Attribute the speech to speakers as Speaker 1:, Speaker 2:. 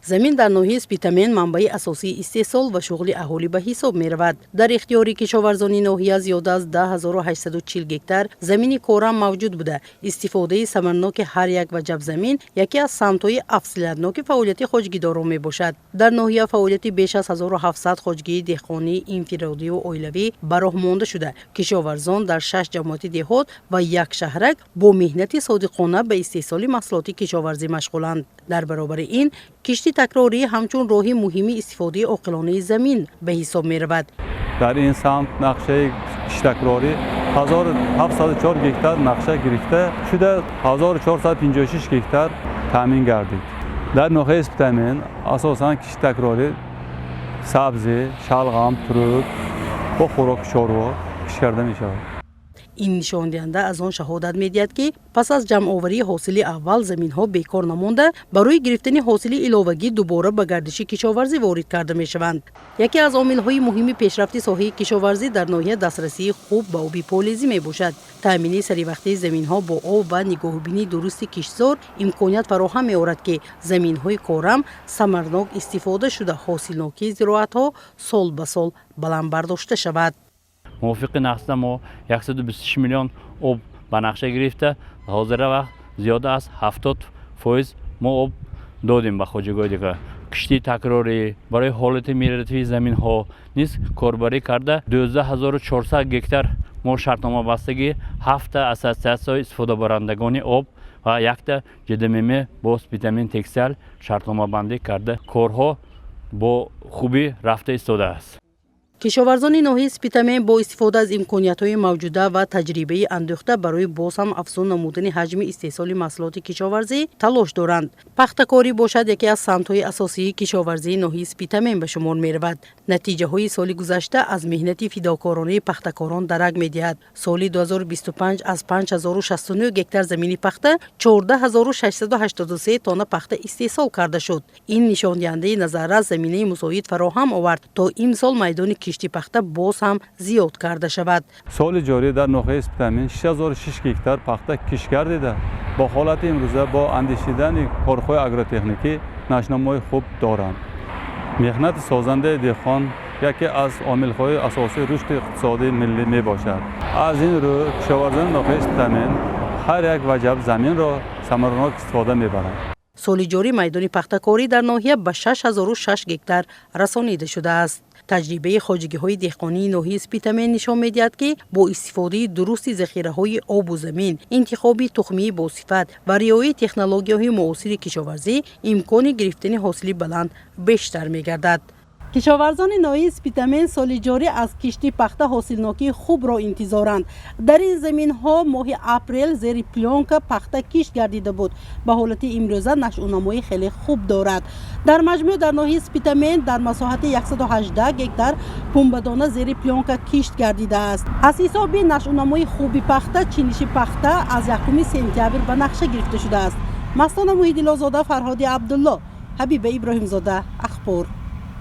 Speaker 1: زمین در ناحیه سپیتامین منبع اساسی استحصال و شغل اهالی به حساب می رود. در اختیار کشاورزان ناحیه زیاد از 10840 گکتار زمین کورم موجود بوده. استفاده ثمرناک هر یک وجب زمین یکی از سمت‌های افضلیت‌ناک فعالیت خوجگیداران می باشد. در ناحیه فعالیت بیش از 1700 خوجگی دهقانی انفرادی و اویلوی براه مانده شده. کشاورزان در 6 جماعت دهات و یک شهرک با مهنت صادقانه به استحصال محصولات کشاورزی مشغولند. در برابر این کشتی تکراری همچون راه مهمی استفاده عاقلانه زمین به حساب می رود.
Speaker 2: در این سمت نقشه کشتی تکراری 1704 گکتار نقشه گرفته شده 1456 گکتار تامین گردید. در ناحیه سپیتامین اساساً کشتی تکراری سبزی، شلغم، ترک و خوراک چاروا کشت کرده می شود.
Speaker 1: این نشان دهنده از آن شهادت می‌دهد که پس از جمع آوری حاصل اول زمین ها بیکار نمانده برای گرفتن حاصل علاوگی دوباره به گردش کشاورزی وارد کرده می‌شوند. یکی از عامل‌های مهم پیشرفت ساحه کشاورزی در ناحیه دسترسی خوب به آب پالیزی میباشد. تامین سریوقتی زمین‌ها با آب و نگاهبینی درست کشتزار امکانیت فراهم می‌آورد که زمین‌های کارم ثمرناک استفاده شده حاصلناکی زراعت‌ها سال به سال بلند برداشته شود.
Speaker 3: موافق نقص ما 126 میلیون آب به نقشه گرفته. حاضر وقت زیاده از 70% ما آب دادیم به خوجگاه دیگه. کشتی تکراری برای حالت میراثی زمین ها نیز کاربری کرده. 12400 گکتار ما شرطنامه بستگی 7 اساسیات استفاده برندگان آب و یک تا جدمیمه با سپیتامین تکسل شرطنامه بندی کرده. کارها با خوبی رفته ایستاده است.
Speaker 1: کشاورزان ناحیه سپیتامین با استفاده از امکانیت‌های موجوده و تجربه اندوخته برای باز هم افزون نمودن حجم استحصال محصولات کشاورزی تلاش دارند. پخته‌کاری باشد یکی از سمت‌های اساسی کشاورزی ناحیه سپیتامین به شمار می‌رود. نتیجه‌های سال گذشته از مهنت فداکارانه پخته‌کاران درک می‌دهد. سال 2025 از 5069 گکتار زمین پخته 14683 تن پخته استحصال کرده شد. این نشان دهنده نظر زمینه مساعد فراهم آورد تا امسال میدان کشتی پخته باز هم زیاد کرده شود.
Speaker 2: سال جاری در ناحیه سپیتامین 6006 گکتار پخته کشت گردیده. با حالت امروزه با اندیشیدن کارخانه آگروتکنیکی نشنامه‌های خوب دارند. مهنت سازنده دهقان یکی از عامل‌های اساسی رشد اقتصادی ملی می باشد. از این رو کشاورزان ناحیه سپیتامین هر یک وجب زمین را ثمرناک استفاده می‌برند.
Speaker 1: سال جاری میدان پخته‌کاری در ناحیه به 6006 گکتار رسانیده شده است. تجربه خوجگی‌های دهقانی ناحیه سپیتامین نشان می‌دهد که با استفاده درست ذخیره‌های آب و زمین، انتخاب تخمی با صفت و رعایت تکنولوژی‌های معاصر کشاورزی امکان گرفتن حاصل بلند بیشتر می‌گردد. کشاورزان ناحیه سپیتامین سال جاری از کشتی پخته حاصلناکی خوب را انتظارند. در این زمین ها ماه اپریل زیر پلانک پخته کشت گردیده بود. به حالت امروزه نشونمایی خیلی خوب دارد. در مجموع در ناحیه سپیتامین در مساحت 118 گکتار پنبه‌دانه زیر پلانک کشت گردیده است. از حساب نشونمایی خوبی پخته چینشی پخته از 1 سپتامبر به نقشه گرفته شده است. مستان محیدی لازاده، فرهاد عبدالله، حبیب ابراهیم زاده، اخبار.